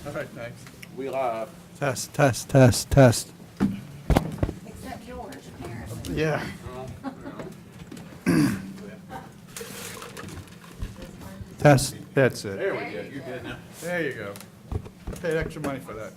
All right, thanks. We live. Test, test, test, test. Except yours, apparently. Yeah. Test, that's it. There we go. You're good now. There you go. Paid extra money for that.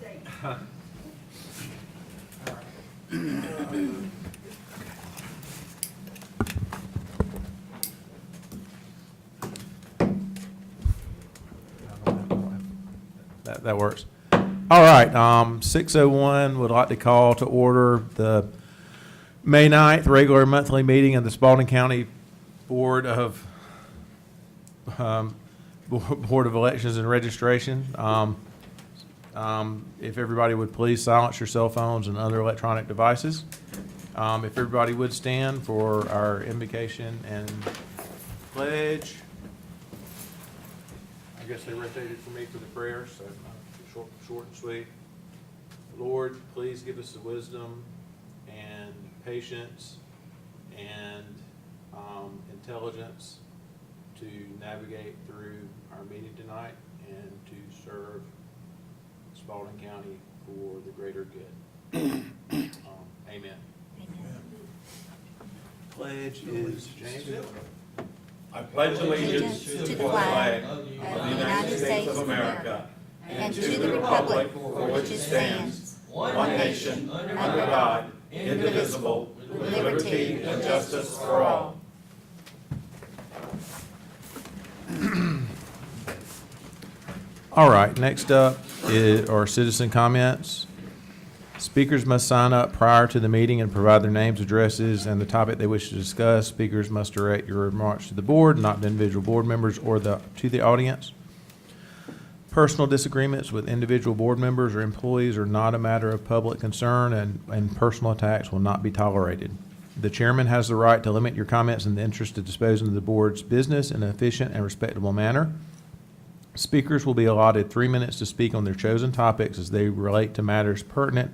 That works. All right, 6:01, would like to call to order the May 9th regular monthly meeting of the Spalding County Board of Elections and Registration. If everybody would please silence your cell phones and other electronic devices. If everybody would stand for our invocation and pledge. I guess they rotated for me for the prayers, so short and sweet. Lord, please give us the wisdom and patience and intelligence to navigate through our meeting tonight and to serve Spalding County for the greater good. Amen. Pledge is James. I pledge allegiance to the flag of the United States of America and to the republic for which it stands, one nation, under God, indivisible, with liberty and justice for all. All right, next up are citizen comments. Speakers must sign up prior to the meeting and provide their names, addresses, and the topic they wish to discuss. Speakers must direct your remarks to the board, not to individual board members or to the audience. Personal disagreements with individual board members or employees are not a matter of public concern, and personal attacks will not be tolerated. The chairman has the right to limit your comments in the interest of disposing of the board's business in an efficient and respectable manner. Speakers will be allotted 3 minutes to speak on their chosen topics as they relate to matters pertinent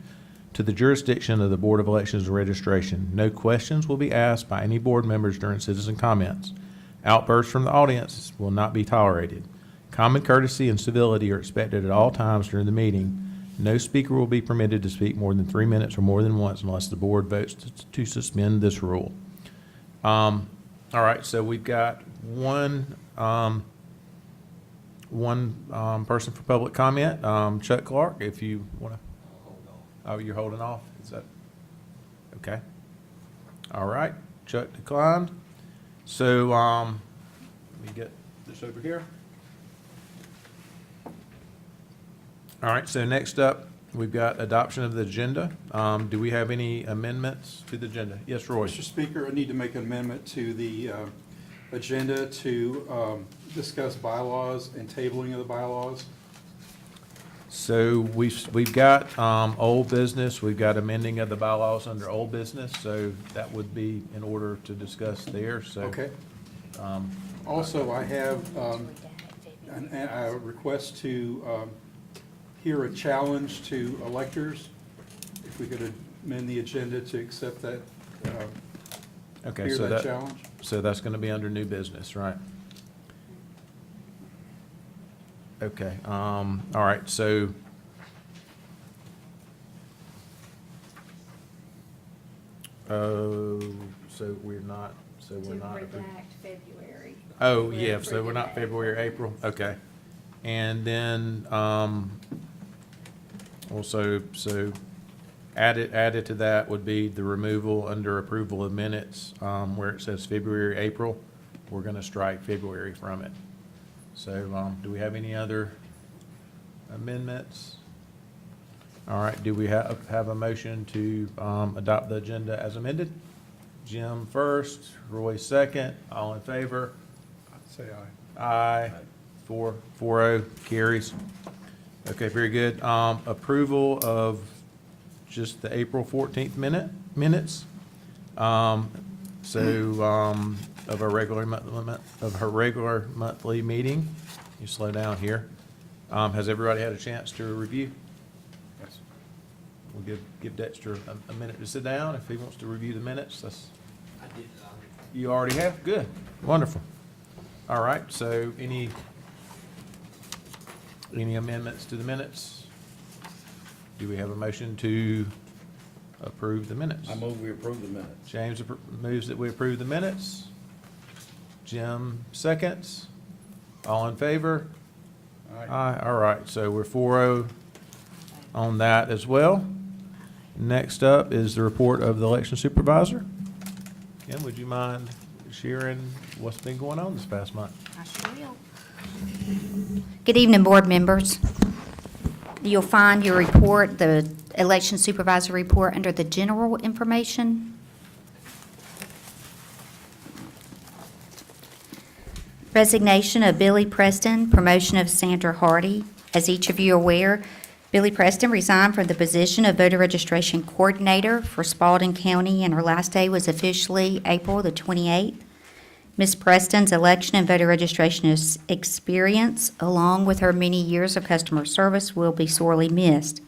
to the jurisdiction of the Board of Elections and Registration. No questions will be asked by any board members during citizen comments. Outbursts from the audience will not be tolerated. Common courtesy and civility are expected at all times during the meeting. No speaker will be permitted to speak more than 3 minutes or more than once unless the board votes to suspend this rule. All right, so we've got one person for public comment. Chuck Clark, if you want to. Oh, you're holding off? Is that okay? All right, Chuck declined. So let me get this over here. All right, so next up, we've got adoption of the agenda. Do we have any amendments to the agenda? Yes, Roy. Mr. Speaker, I need to make an amendment to the agenda to discuss bylaws and tabling of the bylaws. So we've got old business, we've got amending of the bylaws under old business, so that would be in order to discuss there, so. Okay. Also, I have a request to hear a challenge to electors. If we could amend the agenda to accept that, Okay, hear so that challenge. So that's going to be under new business, right? Okay, all right, so. So we're not. To redact February. Oh, yeah, so we're not February, April, okay. And then, also, so added to that would be the removal under approval of minutes, where it says February, April, we're gonna strike February from it. So, do we have any other amendments? All right, do we have a motion to, adopt the agenda as amended? Jim first, Roy second, all in favor? Say aye. Aye. 4-0 carries. Okay, very good. Approval of just the April 14th minutes. Of our regular monthly meeting. You slow down here. Has everybody had a chance to review? Yes. We'll give Dexter a minute to sit down if he wants to review the minutes. I did it already. You already have? Good. Wonderful. All right, so any Any amendments to the minutes? Do we have a motion to approve the minutes? I move we approve the minutes. James moves that we approve the minutes. Jim seconds. All in favor? Aye. All right, so we're 4-0 on that as well. Next up is the report of the election supervisor. Kim, would you mind sharing what's been going on this past month? I sure will. Good evening, board members. You'll find your report, the election supervisor report, under the general information. Resignation of Billy Preston, promotion of Sandra Hardy. As each of you are aware, Billy Preston resigned from the position of voter registration coordinator for Spalding County, and her last day was officially April the 28th. Ms. Preston's election and voter registration experience, along with her many years of customer service, will be sorely missed.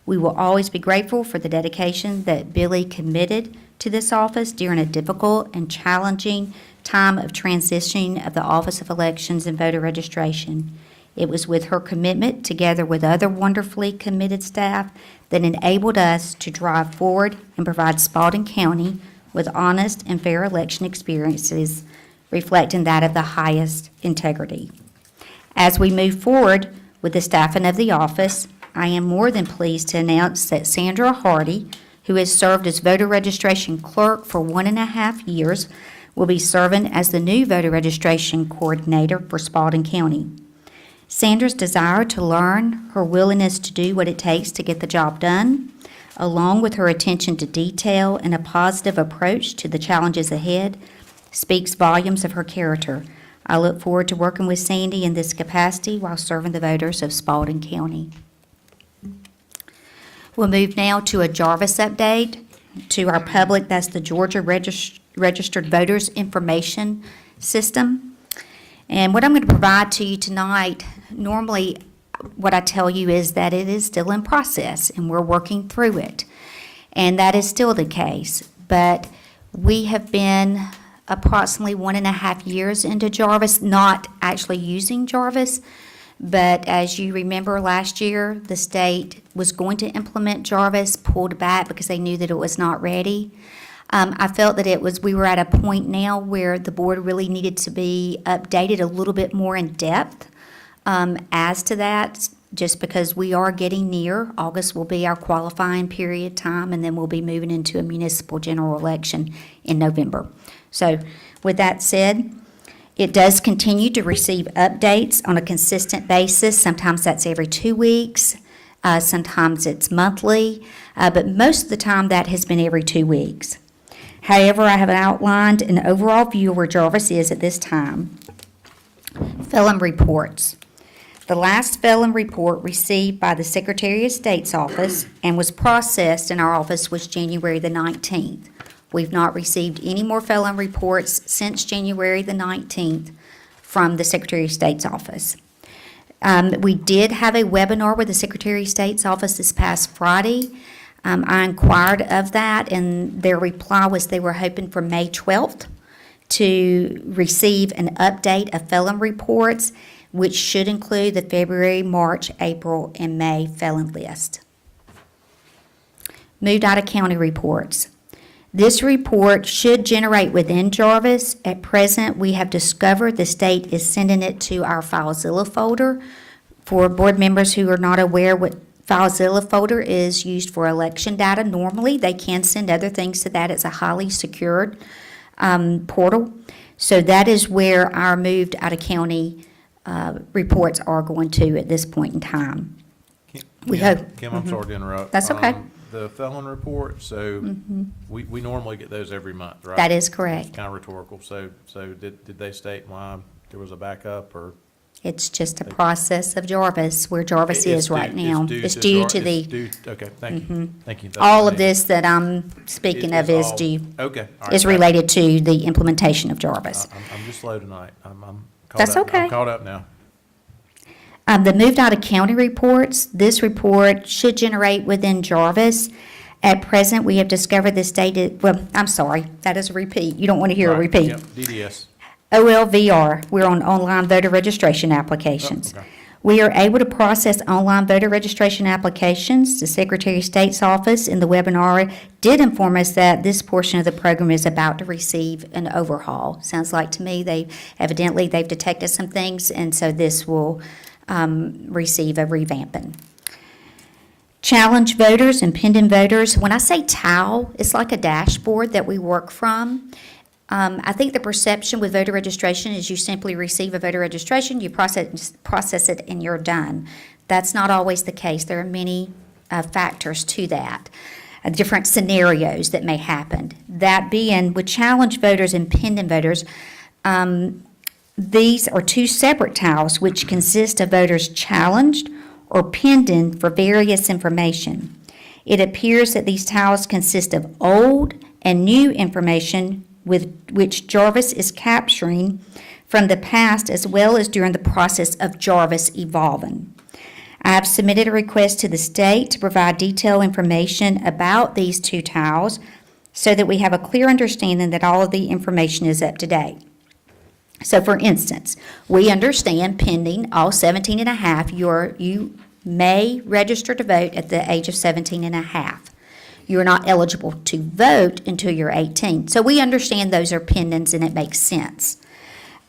We will always be grateful for the dedication that Billy committed to this office during a difficult and challenging time of transitioning of the Office of Elections and Voter Registration. It was with her commitment, together with other wonderfully committed staff, that enabled us to drive forward and provide Spalding County with honest and fair election experiences, reflecting that of the highest integrity. As we move forward with the staffing of the office, I am more than pleased to announce that Sandra Hardy, who has served as voter registration clerk for 1.5 years, will be serving as the new voter registration coordinator for Spalding County. Sandra's desire to learn, her willingness to do what it takes to get the job done, along with her attention to detail and a positive approach to the challenges ahead, speaks volumes of her character. I look forward to working with Sandy in this capacity while serving the voters of Spalding County. We'll move now to a Jarvis update to our public. That's the Georgia Registered Voters Information System. And what I'm going to provide to you tonight, normally what I tell you is that it is still in process and we're working through it. And that is still the case. But we have been approximately 1.5 years into Jarvis, not actually using Jarvis. But as you remember, last year, the state was going to implement Jarvis, pulled back because they knew that it was not ready. I felt that we were at a point now where the board really needed to be updated a little bit more in depth as to that, just because we are getting near. August will be our qualifying period time, and then we'll be moving into a municipal general election in November. So with that said, it does continue to receive updates on a consistent basis. Sometimes that's every 2 weeks. Sometimes it's monthly. But most of the time that has been every 2 weeks. However, I have outlined an overall view of where Jarvis is at this time. Felon reports. The last felon report received by the Secretary of State's office and was processed in our office was January the 19th. We've not received any more felon reports since January the 19th from the Secretary of State's office. We did have a webinar with the Secretary of State's office this past Friday. I inquired of that, and their reply was they were hoping for May 12th to receive an update of felon reports, which should include the February, March, April, and May felon list. Moved out of county reports. This report should generate within Jarvis. At present, we have discovered the state is sending it to our FileZilla folder. For board members who are not aware what FileZilla folder is used for election data, normally they can send other things to that. It's a highly secured portal. So that is where our moved out of county reports are going to at this point in time. We hope. Kim, I'm sorry to interrupt. That's okay. The felon report, so we normally get those every month, right? That is correct. Kind of rhetorical. So did they state why there was a backup, or? It's just a process of Jarvis, where Jarvis is right now. It's due to the, Okay, thank you. Thank you. That's all what I of needed. this that I'm speaking of is all- due, Okay. all right, is got it. related to the implementation of Jarvis. I'm just slow tonight. I'm caught That's up. okay. I'm caught up now. The moved out of county reports, this report should generate within Jarvis. At present, we have discovered the state, I'm sorry, that is a repeat. You don't want to hear a Right, repeat. yep, DDS. OLVR, we're on online voter registration applications. Oh, okay. We are able to process online voter registration applications. The Secretary of State's office in the webinar did inform us that this portion of the program is about to receive an overhaul. Sounds like to me they've detected some things, and so this will receive a revamping. Challenge voters and pending voters. When I say TOW, it's like a dashboard that we work from. I think the perception with voter registration is you simply receive a voter registration, you process it, and you're done. That's not always the case. There are many factors to that, different scenarios that may happen. That being, with challenge voters and pending voters, these are two separate TOWs which consist of voters challenged or pending for various information. It appears that these TOWs consist of old and new information with which Jarvis is capturing from the past as well as during the process of Jarvis evolving. I have submitted a request to the state to provide detailed information about these two TOWs so that we have a clear understanding that all of the information is up to date. So for instance, we understand pending all 17 and a half, you may register to vote at the age of 17 and a half. You're not eligible to vote until you're 18. So we understand those are pendings and it makes sense.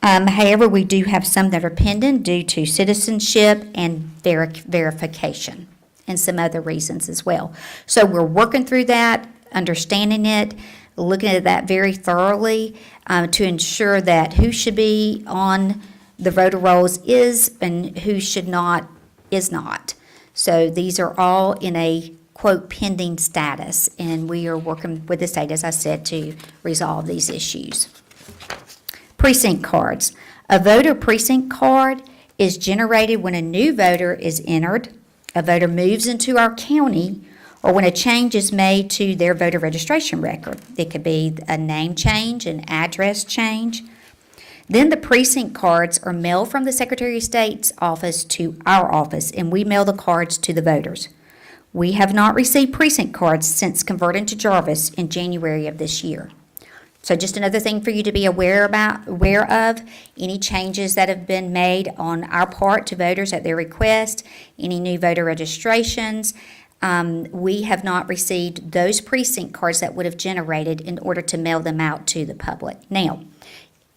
However, we do have some that are pending due to citizenship and verification and some other reasons as well. So we're working through that, understanding it, looking at that very thoroughly to ensure that who should be on the voter rolls is and who should not is not. So these are all in a quote pending status, and we are working with the state, as I said, to resolve these issues. Precinct cards. A voter precinct card is generated when a new voter is entered, a voter moves into our county, or when a change is made to their voter registration record. It could be a name change, an address change. Then the precinct cards are mailed from the Secretary of State's office to our office, and we mail the cards to the voters. We have not received precinct cards since converting to Jarvis in January of this year. So just another thing for you to be aware of, any changes that have been made on our part to voters at their request, any new voter registrations. We have not received those precinct cards that would have generated in order to mail them out to the public. Now,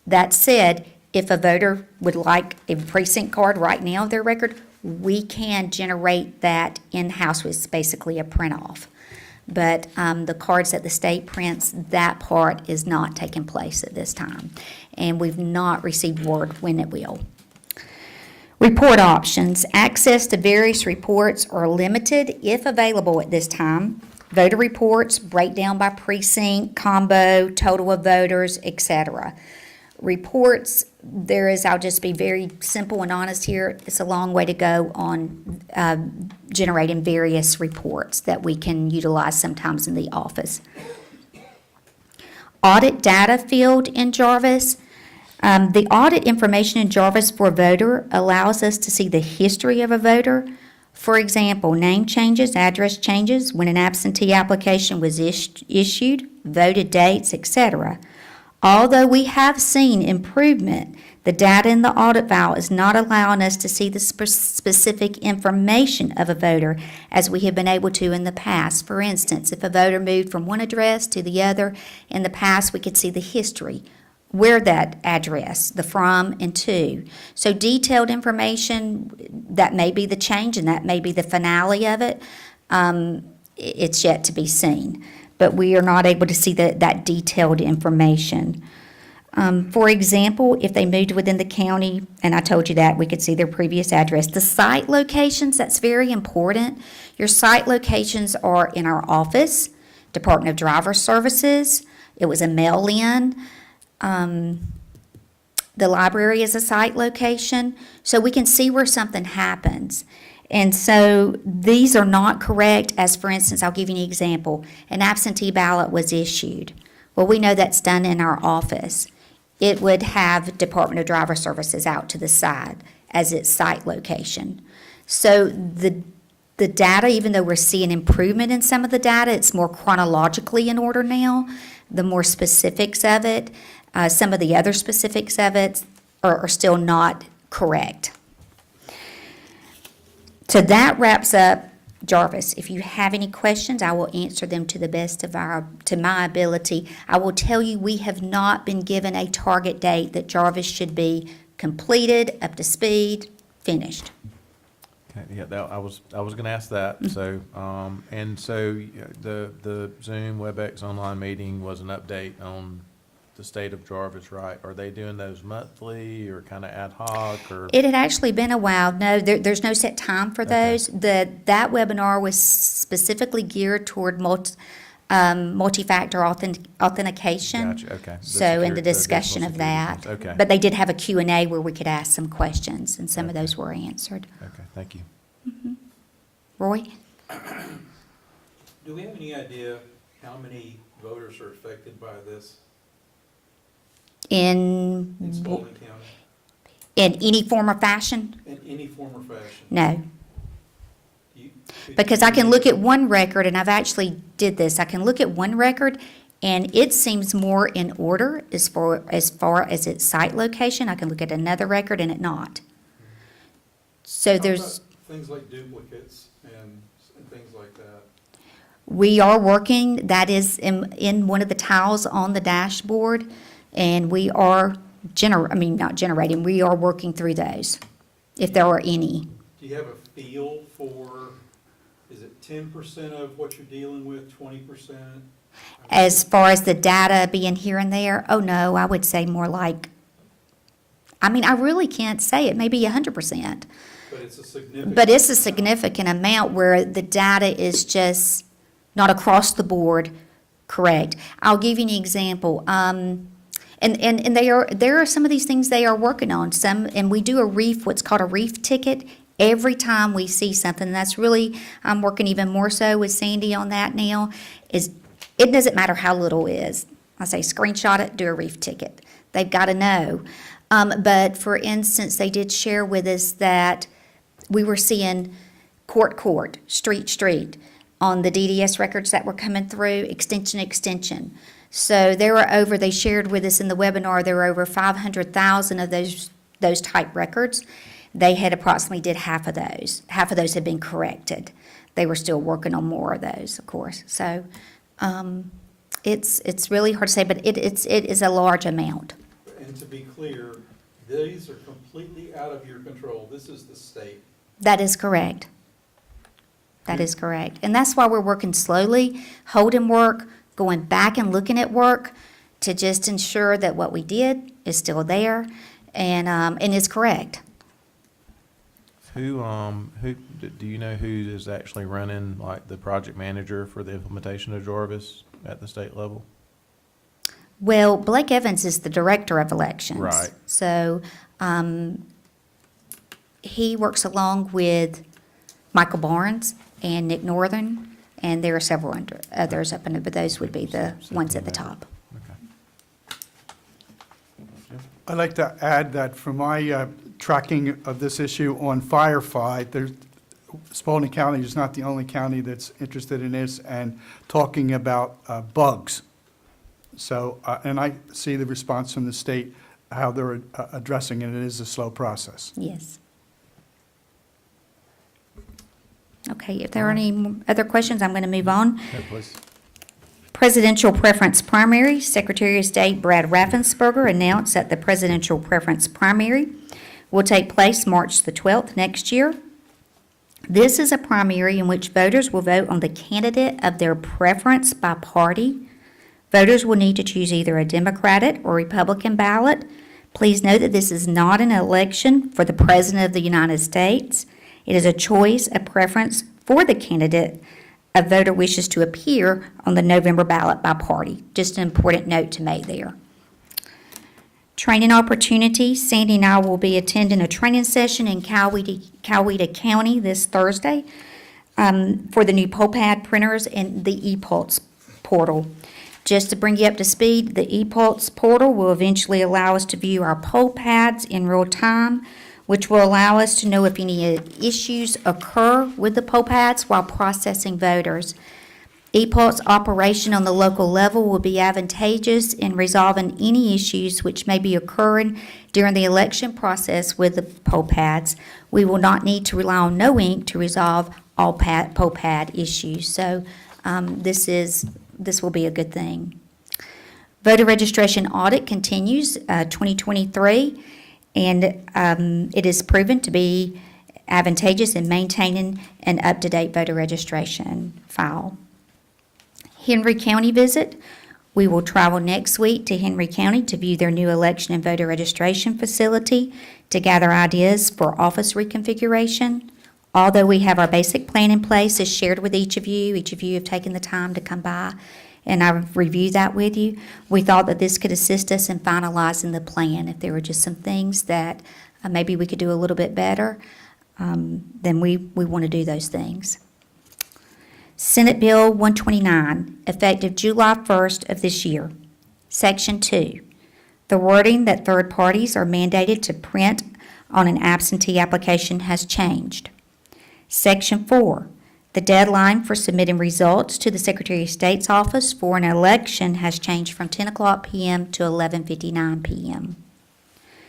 that said, if a voter would like a precinct card right now of their record, we can generate that in-house with basically a print-off. But the cards that the state prints, that part is not taking place at this time. And we've not received word when it will. Report options. Access to various reports are limited if available at this time. Voter reports, breakdown by precinct, combo, total of voters, etc. Reports, I'll just be very simple and honest here, it's a long way to go on generating various reports that we can utilize sometimes in the office. Audit data field in Jarvis. The audit information in Jarvis for a voter allows us to see the history of a voter. For example, name changes, address changes, when an absentee application was issued, voted dates, etc. Although we have seen improvement, the data in the audit file is not allowing us to see the specific information of a voter as we have been able to in the past. For instance, if a voter moved from one address to the other, in the past we could see the history, where that address, the from and to. So detailed information, that may be the change and that may be the finale of it. It's yet to be seen. But we are not able to see that detailed information. For example, if they moved within the county, and I told you that, we could see their previous address. The site locations, that's very important. Your site locations are in our office, Department of Driver Services. It was a mail-in. The library is a site location, so we can see where something happens. And so these are not correct, as for instance, I'll give you an example. An absentee ballot was issued. Well, we know that's done in our office. It would have Department of Driver Services out to the side as its site location. So the data, even though we're seeing improvement in some of the data, it's more chronologically in order now. The more specifics of it, some of the other specifics of it are still not correct. So that wraps up Jarvis. If you have any questions, I will answer them to the best of my ability. I will tell you, we have not been given a target date that Jarvis should be completed, up to speed, finished. Okay, yeah, I was gonna ask that, so, and so, the Zoom WebEx online meeting was an update on the state of Jarvis, right? Are they doing those monthly, or kinda ad hoc, or? It had actually been a while. No, there's no set time for Okay. those. That webinar was specifically geared toward multi-factor authentication. Gotcha, okay. So in the additional discussion of security that. things. Okay. But they did have a Q&A where we could ask some questions, and some of those were answered. Okay, thank you. Roy? Do we have any idea how many voters are affected by this in Spalding County, In any form or fashion? in any form or fashion? No. You- Because I can look at one record, and I've actually did this, I can look at one record, and it seems more in order as far as its site location. I can look at another record and it not. So How there's, about things like duplicates and things like that? we are working, that is in one of the tiles on the dashboard, and we are not generating, we are working through those, if there are any. Do you have a feel for, is it 10% of what you're dealing with, 20%? As far as the data being here and there, oh no, I would say more like, I really can't say it, maybe 100%. But it's a significant. But it's a significant amount where the data is just not across the board correct. I'll give you an example. And there are some of these things they are working on. And we do what's called a reef ticket every time we see something. And that's really, I'm working even more so with Sandy on that now, is it doesn't matter how little it is. I say screenshot it, do a reef ticket. They've got to know. But for instance, they did share with us that we were seeing court, street on the DDS records that were coming through, extension. So they shared with us in the webinar, there were over 500,000 of those type records. They had approximately did half of those. Half of those had been corrected. They were still working on more of those, of course. So, it's really hard to say, but it is a large amount. And to be clear, these are completely out of your control. This is the state. That is correct. That is correct. And that's why we're working slowly, holding work, going back and looking at work to just ensure that what we did is still there and is correct. Who, do you know who is actually running, like, the project manager for the implementation of Jarvis at the state level? Well, Blake Evans is the director of elections. Right. So, he works along with Michael Barnes and Nick Northern, and there are several others up in there, but those would be the ones at the top. Okay. I'd like to add that from my tracking of this issue on Firefight, Spalding County is not the only county that's interested in this and talking about bugs. So, and I see the response from the state, how they're addressing it. It is a slow process. Yes. Okay, if there are any other questions, I'm going to move on. Yeah, please. Presidential preference primary, Secretary of State Brad Raffensperger announced that the presidential preference primary will take place March the 12th next year. This is a primary in which voters will vote on the candidate of their preference by party. Voters will need to choose either a Democratic or Republican ballot. Please note that this is not an election for the President of the United States. It is a choice, a preference for the candidate a voter wishes to appear on the November ballot by party. Just an important note to make there. Training opportunities. Sandy and I will be attending a training session in Coweta County this Thursday for the new poll pad printers and the ePulse portal. Just to bring you up to speed, the ePulse portal will eventually allow us to view our poll pads in real time, which will allow us to know if any issues occur with the poll pads while processing voters. EPOL's operation on the local level will be advantageous in resolving any issues which may be occurring during the election process with the poll pads. We will not need to rely on no ink to resolve all poll pad issues. So this will be a good thing. Voter registration audit continues 2023, and it is proven to be advantageous in maintaining an up-to-date voter registration file. Henry County visit. We will travel next week to Henry County to view their new election and voter registration facility to gather ideas for office reconfiguration. Although we have our basic plan in place, as shared with each of you have taken the time to come by, and I've reviewed that with you. We thought that this could assist us in finalizing the plan. If there were just some things that maybe we could do a little bit better, then we want to do those things. Senate Bill 129, effective July 1st of this year. Section 2, the wording that third parties are mandated to print on an absentee application has changed. Section 4, the deadline for submitting results to the Secretary of State's office for an election has changed from 10 o'clock p.m. to 11:59 p.m.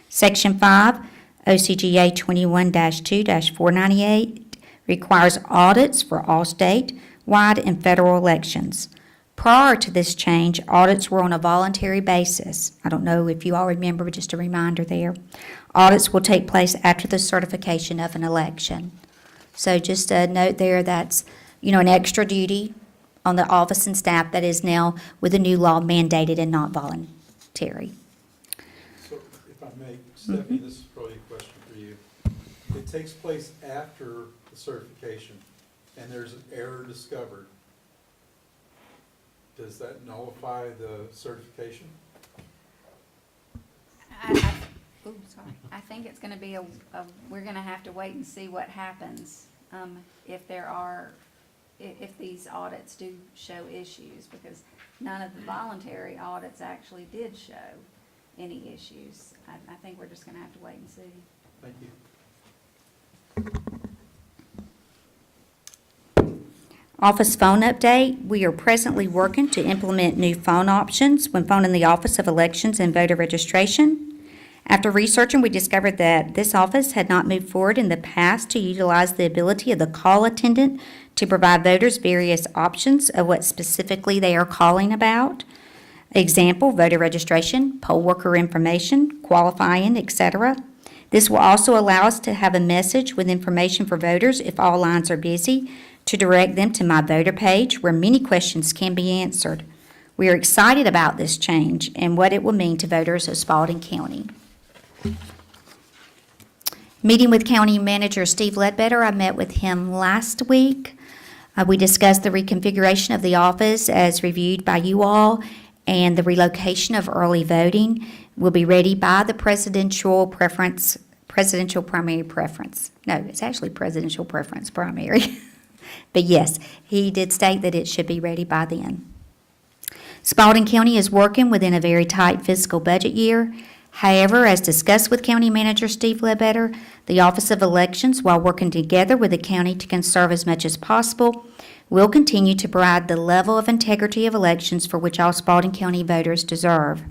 Section 5, OCGA 21-2-498 requires audits for all statewide and federal elections. Prior to this change, audits were on a voluntary basis. I don't know if you all remember, but just a reminder there. Audits will take place after the certification of an election. So just a note there, that's, an extra duty on the office and staff that is now with the new law mandated and not voluntary. So if I may, Stephanie, this is probably a question for you. It takes place after the certification, and there's an error discovered. Does that nullify the certification? I think it's gonna be we're gonna have to wait and see what happens, if these audits do show issues, because none of the voluntary audits actually did show any issues. I think we're just gonna have to wait and see. Thank you. Office phone update. We are presently working to implement new phone options when phoning the Office of Elections and Voter Registration. After researching, we discovered that this office had not moved forward in the past to utilize the ability of the call attendant to provide voters various options of what specifically they are calling about. Example, voter registration, poll worker information, qualifying, etc. This will also allow us to have a message with information for voters if all lines are busy, to direct them to my voter page where many questions can be answered. We are excited about this change and what it will mean to voters of Spalding County. Meeting with County Manager Steve Ledbetter, I met with him last week. We discussed the reconfiguration of the office as reviewed by you all, and the relocation of early voting will be ready by the presidential primary preference. No, it's actually presidential preference primary. But yes, he did state that it should be ready by then. Spalding County is working within a very tight fiscal budget year. However, as discussed with County Manager Steve Ledbetter, the Office of Elections, while working together with the county to conserve as much as possible, will continue to provide the level of integrity of elections for which all Spalding County voters deserve.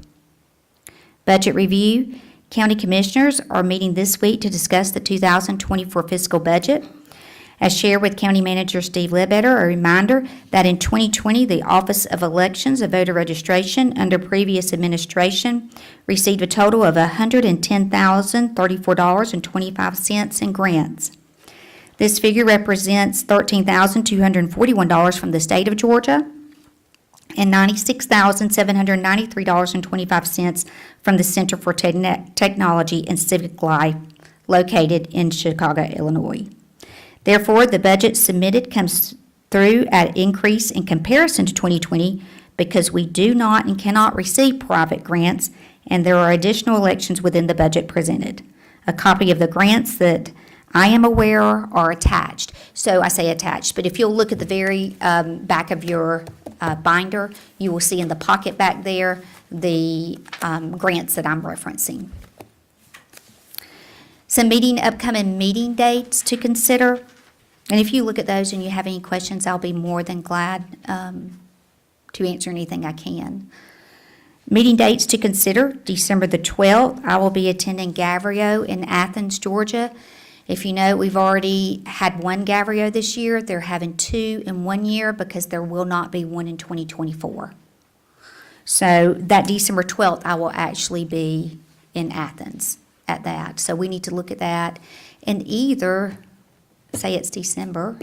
Budget review. County Commissioners are meeting this week to discuss the 2024 fiscal budget. As shared with County Manager Steve Ledbetter, a reminder that in 2020, the Office of Elections and Voter Registration under previous administration received a total of $110,034.25 in grants. This figure represents $13,241 from the state of Georgia and $96,793.25 from the Center for Technology and Civic Life located in Chicago, Illinois. Therefore, the budget submitted comes through at increase in comparison to 2020 because we do not and cannot receive private grants, and there are additional elections within the budget presented. A copy of the grants that I am aware are attached. So I say attached, but if you'll look at the very back of your binder, you will see in the pocket back there the grants that I'm referencing. Some upcoming meeting dates to consider. And if you look at those and you have any questions, I'll be more than glad to answer anything I can. Meeting dates to consider, December the 12th, I will be attending Gavrio in Athens, Georgia. If you know, we've already had one Gavrio this year. They're having 2 in 1 year because there will not be one in 2024. So that December 12th, I will actually be in Athens at that. So we need to look at that. And either, say it's December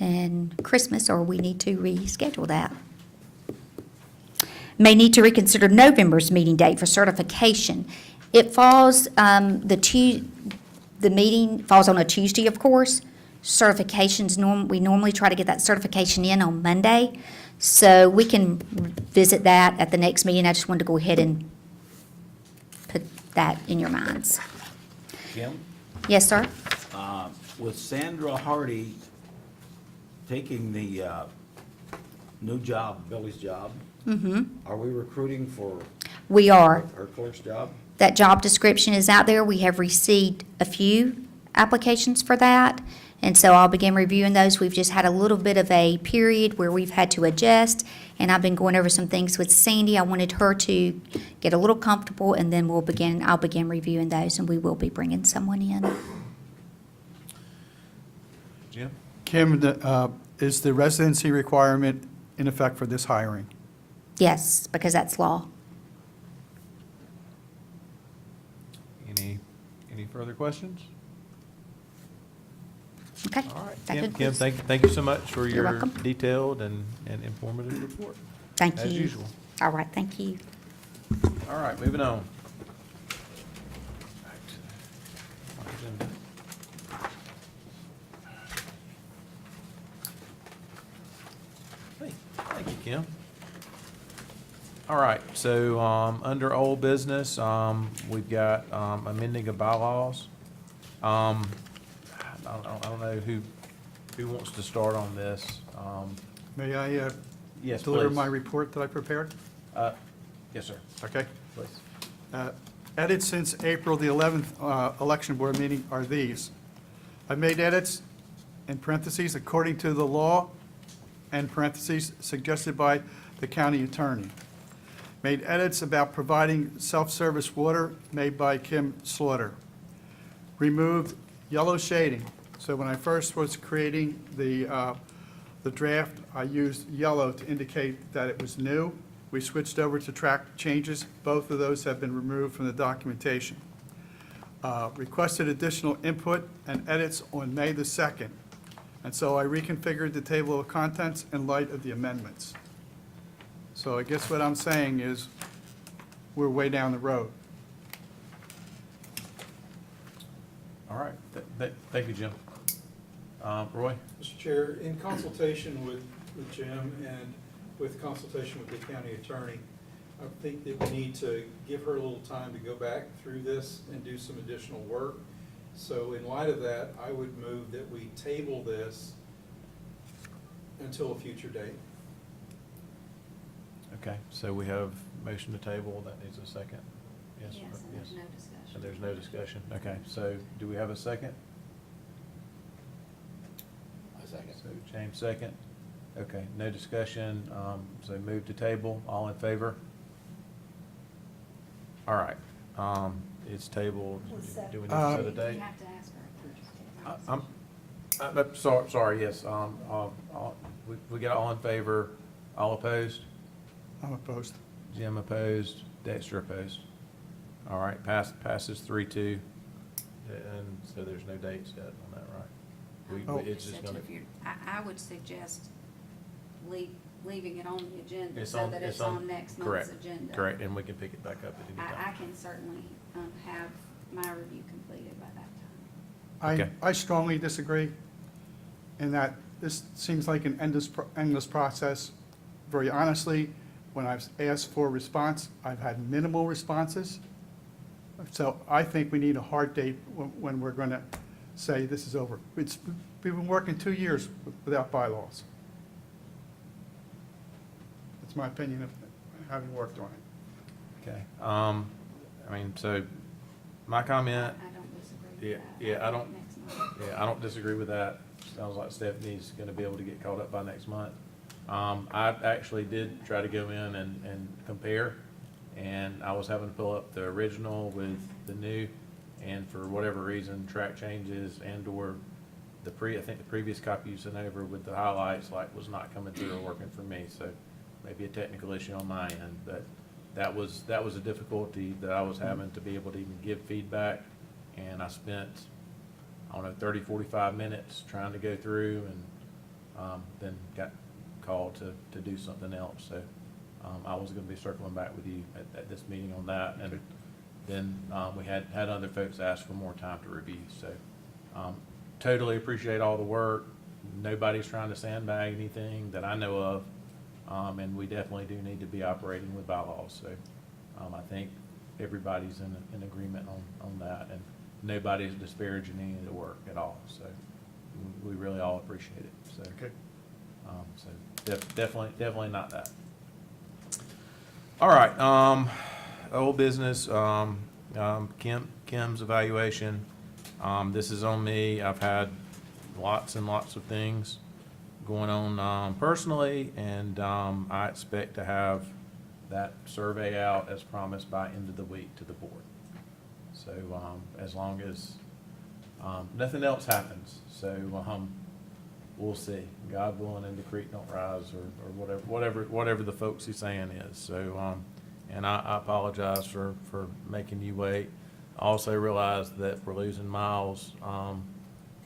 and Christmas, or we need to reschedule that. May need to reconsider November's meeting date for certification. It falls, the meeting falls on a Tuesday, of course. Certifications, we normally try to get that certification in on Monday. So we can visit that at the next meeting. I just wanted to go ahead and put that in your minds. Kim, Yes, sir? with Sandra Hardy taking the new job, Billy's job, are we recruiting for We are. her clerk's job? That job description is out there. We have received a few applications for that, and so I'll begin reviewing those. We've just had a little bit of a period where we've had to adjust, and I've been going over some things with Sandy. I wanted her to get a little comfortable, and then I'll begin reviewing those, and we will be bringing someone in. Jim? Kim, is the residency requirement in effect for this hiring? Yes, because that's law. Any further questions? Okay. All right, That Kim, concludes. thank you so much for You're your welcome. detailed and informative report, Thank you. as usual. All right, thank you. All right, moving on. Back to our agenda. Thank you, Kim. All right, so, under old business, we've got, amending of bylaws. I don't know who wants to start on this. May I Yes, deliver please. my report that I prepared? Yes, sir, Okay. please. Edits since April the 11th election board meeting are these. I made edits in parentheses according to the law and parentheses suggested by the county attorney. Made edits about providing self-service water made by Kim Slaughter. Removed yellow shading. So when I first was creating the draft, I used yellow to indicate that it was new. We switched over to track changes. Both of those have been removed from the documentation. Requested additional input and edits on May the 2nd. And so I reconfigured the table of contents in light of the amendments. So I guess what I'm saying is we're way down the road. All right, thank you, Jim. Roy? Mr. Chair, in consultation with Jim and with consultation with the county attorney, I think that we need to give her a little time to go back through this and do some additional work. So in light of that, I would move that we table this until a future date. Okay, so we have motion to table, that needs a second? Yes, Yes, and there's no discussion. And there's no discussion, okay, so do we have a second? A second. So James, second. Okay, no discussion, so move to table, all in favor? All right, it's tabled, do we need to set a You date? have to ask her. I'm sorry, yes, we got all in favor, all opposed? I'm opposed. Jim opposed, Dexter opposed. All right, passes 3-2, and so there's no date set on that, right? Oh. It's just gonna, I would suggest leaving it on the agenda It's so on- that it's it's on- on next correct, month's agenda. correct, and we can pick it back up at any I time. can certainly have my review completed by that time. Okay. I strongly disagree in that this seems like an endless process. Very honestly, when I've asked for a response, I've had minimal responses. So I think we need a hard date when we're going to say this is over. We've been working 2 years without bylaws. That's my opinion of having worked on it. Okay, I mean, so, my comment, I don't disagree Yeah, with that. yeah, I don't- Next month. yeah, I don't disagree with that. sounds like Stephanie's gonna be able to get caught up by next month. I actually did try to go in and compare, and I was having to pull up the original with the new, and for whatever reason, track changes and/or I think the previous copy you sent over with the highlights, like, was not coming through or working for me, so maybe a technical issue on my end, but that was a difficulty that I was having to be able to even give feedback, and I spent, I don't know, 30, 45 minutes trying to go through, and then got called to do something else, so I was gonna be circling back with you at this meeting on that, and then we had other folks ask for more time to review, so totally appreciate all the work. Nobody's trying to sandbag anything that I know of, and we definitely do need to be operating with bylaws, so I think everybody's in agreement on that, and nobody's disparaging any of the work at all, so we really all appreciate it, so. Okay. So definitely not that. All right, old business, Kim's evaluation. This is on me. I've had lots and lots of things going on personally, and I expect to have that survey out as promised by end of the week to the board. So as long as nothing else happens, so we'll see. God willing and the creek don't rise, or whatever the folksy saying is. So and I apologize for making you wait. I also realize that we're losing Miles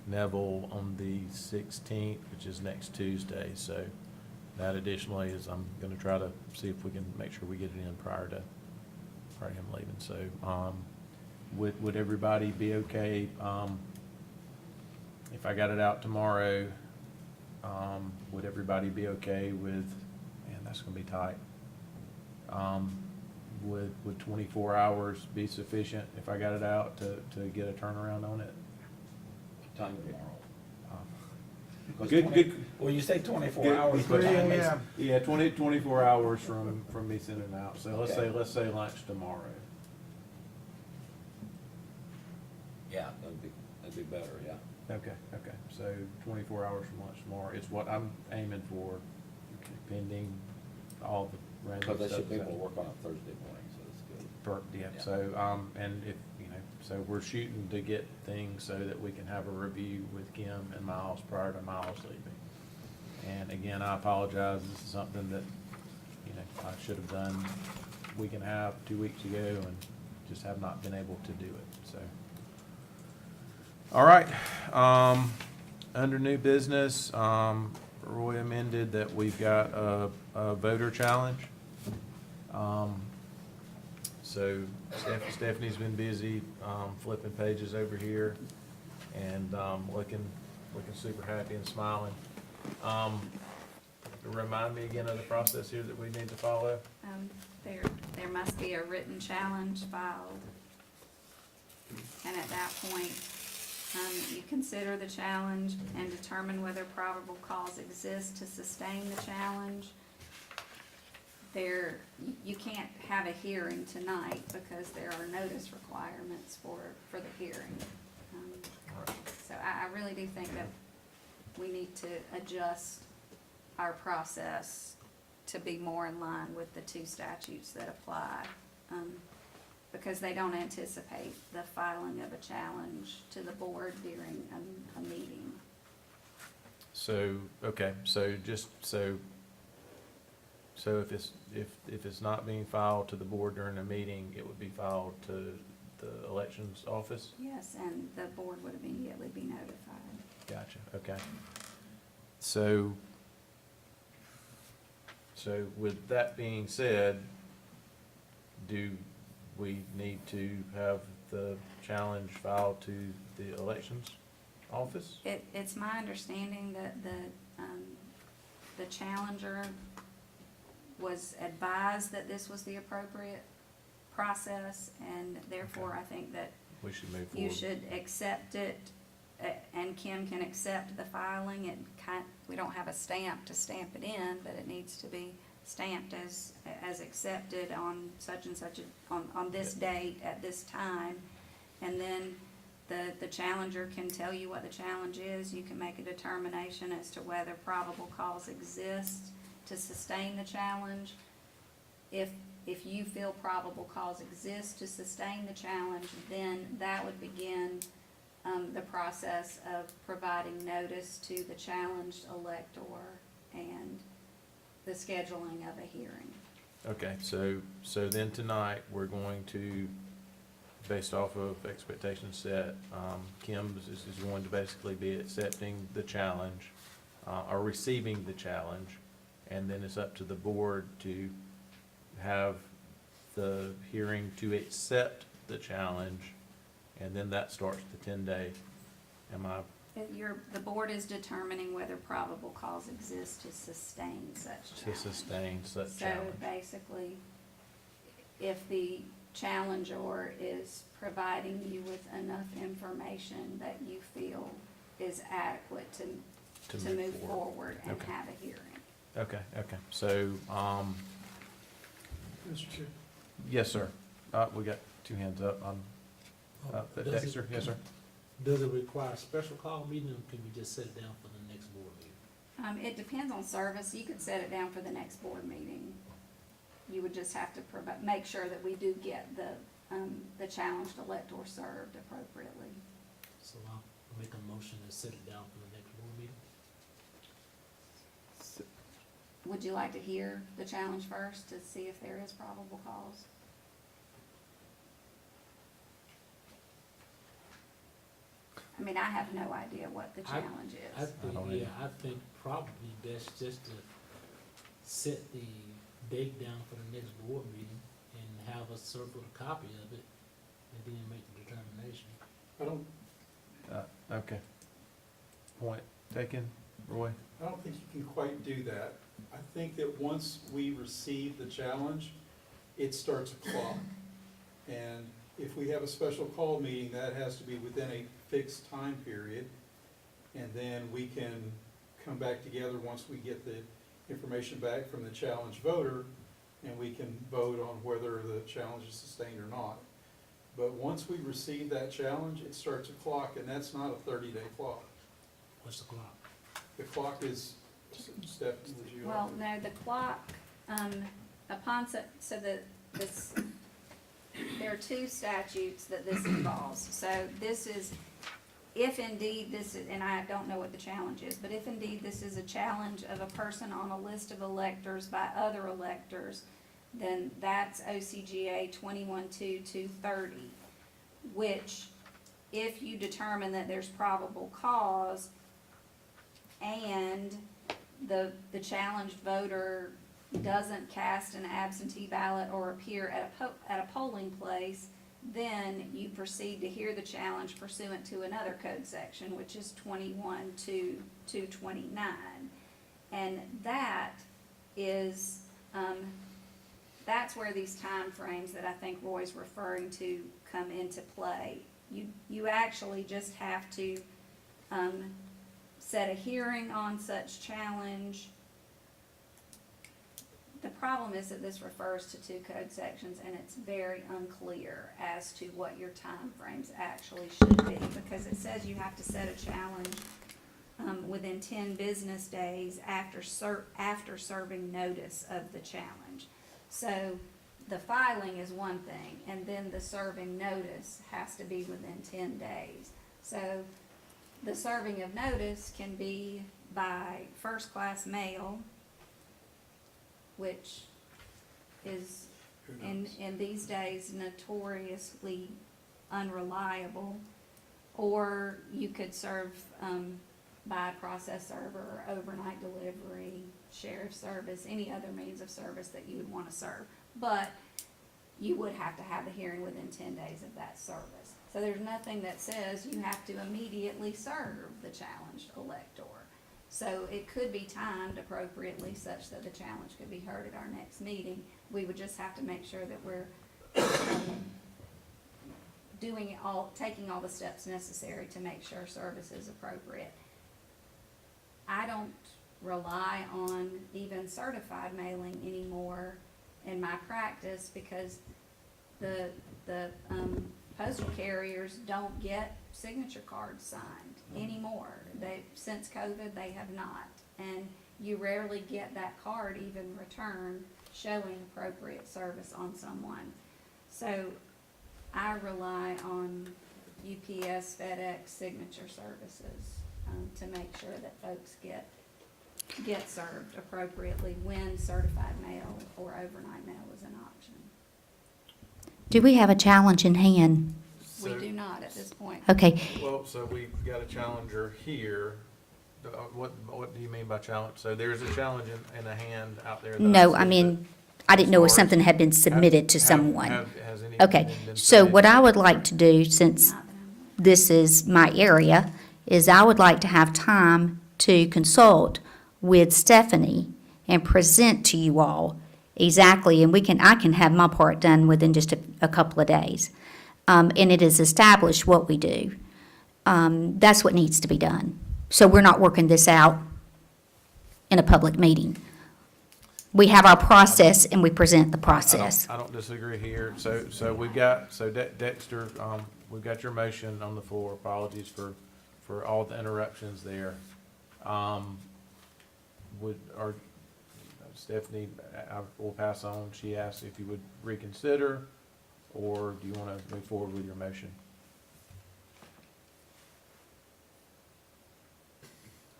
Neville on the 16th, which is next Tuesday. So that additionally is, I'm going to try to see if we can make sure we get it in prior to him leaving. So would everybody be okay if I got it out tomorrow? Would everybody be okay with, man, that's going to be tight. Would 24 hours be sufficient if I got it out to get a turnaround on it? Time tomorrow. 'Cause Good. When you say 24 Good. hours, what time is? Yeah, 24 hours from me sending it out. So Okay. let's say lunch tomorrow. Yeah, that'd be better, yeah. Okay. So 24 hours from lunch tomorrow is what I'm aiming for, pending all the random Because they stuff. should be able to work on it Thursday morning, so that's good. Yeah, Yeah. so, and if, so we're shooting to get things so that we can have a review with Kim and Miles prior to Miles leaving. And again, I apologize, this is something that, I should have done a week and a half, 2 weeks ago, and just have not been able to do it, so. All right, under new business, Roy amended that we've got a voter challenge. So Stephanie's been busy, flipping pages over here and, looking super happy and smiling. Remind me again of the process here that we need to follow. There must be a written challenge filed. And at that point, you consider the challenge and determine whether probable cause exists to sustain the challenge. You can't have a hearing tonight because there are notice requirements for the hearing. So I really do think that we need to adjust our process to be more in line with the two statutes that apply, because they don't anticipate the filing of a challenge to the board during a meeting. So, okay, so if it's not being filed to the board during a meeting, it would be filed to the elections office? Yes, and the board would immediately be notified. Gotcha, okay. So with that being said, do we need to have the challenge filed to the elections office? It's my understanding that the challenger was advised that this was the appropriate process, and therefore I think that We should move forward. you should accept it, and Kim can accept the filing. We don't have a stamp to stamp it in, but it needs to be stamped as accepted on such and such on this date at this time. And then The challenger can tell you what the challenge is. You can make a determination as to whether probable cause exists to sustain the challenge. If you feel probable cause exists to sustain the challenge, then that would begin the process of providing notice to the challenged elector and the scheduling of a hearing. Okay, so then tonight, we're going to, based off of expectations set, Kim is going to basically be accepting the challenge, or receiving the challenge, and then it's up to the board to have the hearing to accept the challenge, and then that starts the 10-day. Am I, The board is determining whether probable cause exists to sustain such to challenge. sustain such So challenge? basically, if the challenger is providing you with enough information that you feel is adequate to move forward and Okay. have a hearing. Okay, so, Mr. Chair. yes, sir. We got two hands up on, Does it- Dexter, yes, sir. Does it require a special call meeting, or can we just set it down for the next board meeting? It depends on service. You could set it down for the next board meeting. You would just have to make sure that we do get the challenged elector served appropriately. So I'll make a motion to set it down for the next board meeting. Would you like to hear the challenge first to see if there is probable cause? I mean, I have no idea what the challenge I is. think, don't yeah, either. I think probably best just to set the date down for the next board meeting and have us circle a copy of it and then make the determination. I don't, Okay. Point taken, Roy? I don't think you can quite do that. I think that once we receive the challenge, it starts a clock. And if we have a special call meeting, that has to be within a fixed time period. And then we can come back together once we get the information back from the challenged voter, and we can vote on whether the challenge is sustained or not. But once we receive that challenge, it starts a clock, and that's not a 30-day clock. What's the clock? The clock is, Stephanie, would you? Well, no, the clock, there are two statutes that this involves. So this is, if indeed this is, and I don't know what the challenge is, but if indeed this is a challenge of a person on a list of electors by other electors, then that's OCGA 21-2-230, which if you determine that there's probable cause and the challenged voter doesn't cast an absentee ballot or appear at a polling place, then you proceed to hear the challenge pursuant to another code section, which is 21-2-229. And that is, that's where these timeframes that I think Roy's referring to come into play. You actually just have to, set a hearing on such challenge. The problem is that this refers to two code sections, and it's very unclear as to what your timeframes actually should be, because it says you have to set a challenge within 10 business days after serving notice of the challenge. So the filing is one thing, and then the serving notice has to be within 10 days. So the serving of notice can be by first-class mail, which is in these days notoriously unreliable, or you could serve by process server, overnight delivery, sheriff's service, any other means of service that you would want to serve. But you would have to have a hearing within 10 days of that service. So there's nothing that says you have to immediately serve the challenged elector. So it could be timed appropriately such that the challenge could be heard at our next meeting. We would just have to make sure that we're taking all the steps necessary to make sure service is appropriate. I don't rely on even certified mailing anymore in my practice, because the postal carriers don't get signature cards signed anymore. Since COVID, they have not. And you rarely get that card even returned showing appropriate service on someone. So I rely on UPS, FedEx, signature services, to make sure that folks get served appropriately when certified mail or overnight mail is an option. Do we have a challenge in hand? We do not at this point. Okay, Well, so we've got a challenger here. What do you mean by challenge? So there's a challenge in a hand out there? that no, see I mean, I didn't know if as far as- something had been submitted to someone. Has anything Okay, been so submitted? what I would like to do, since Not that I'm- this is my area, is I would like to have time to consult with Stephanie and present to you all exactly, and I can have my part done within just a couple of days. And it is established what we do. That's what needs to be done. So we're not working this out in a public meeting. We have our process and we present the process. I don't disagree here. So we've got, Dexter, we've got your motion on the floor. Apologies for all the interruptions there. Stephanie, I will pass on. She asked if you would reconsider, or do you want to move forward with your motion?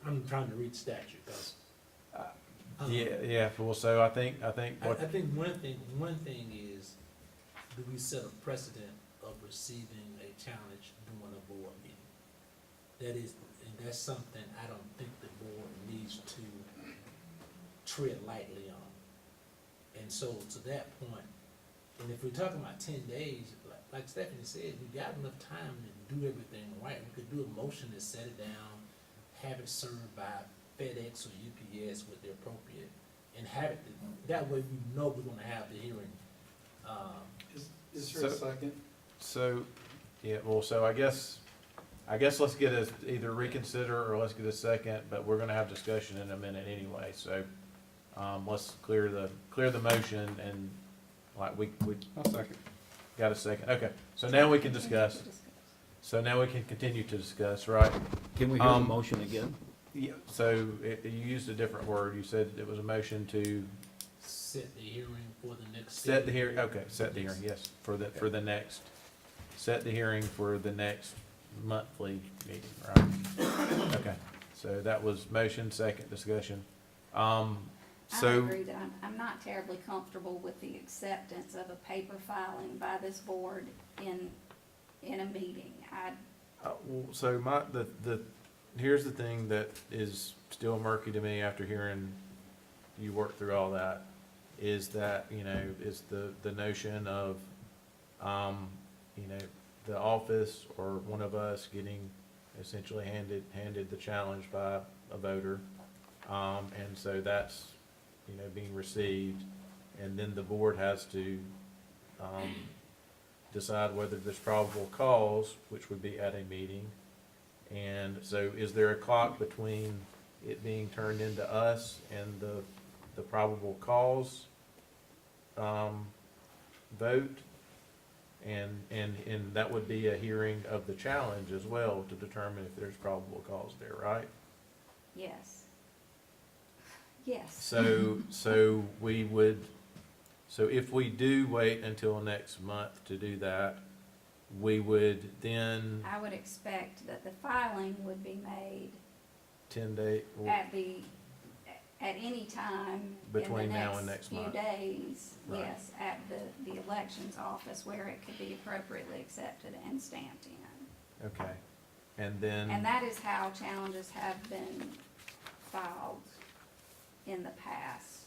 I'm trying to read statute, because. Yeah, well, so I think I what, think one thing is, do we set a precedent of receiving a challenge during a board meeting? That is, and that's something I don't think the board needs to tread lightly on. And so to that point, and if we're talking about 10 days, like Stephanie said, we got enough time to do everything right. We could do a motion to set it down, have it served by FedEx or UPS with the appropriate, and have it, that way we know we're gonna have the hearing. Is there a So- second? so, yeah, well, so I guess let's get either reconsider or let's get a second, but we're gonna have discussion in a minute anyway, so, let's clear the motion and, like, we I'll second. got a second, okay, so now we can discuss. So now we can continue to discuss, right? Can we hear the Um, motion again? Yeah, so you used a different word. You said it was a motion to Set the hearing for the next. set the hearing, okay, set the hearing, yes, for the next, set the hearing for the next monthly meeting, right? Okay, so that was motion, second discussion. I So, agree that I'm not terribly comfortable with the acceptance of a paper filing by this board in a meeting. well, so here's the thing that is still murky to me after hearing you work through all that, is that, is the notion of, the office or one of us getting essentially handed the challenge by a voter. And so that's, being received, and then the board has to, decide whether there's probable cause, which would be at a meeting. And so is there a clock between it being turned into us and the probable cause, vote? And that would be a hearing of the challenge as well to determine if there's probable cause there, right? Yes. Yes. So if we do wait until next month to do that, we would then I would expect that the filing would be made 10 day, at any time Between in the now and next next few month. days, Right. yes, at the elections office where it could be appropriately accepted and stamped in. okay. And then. And that is how challenges have been filed in the past.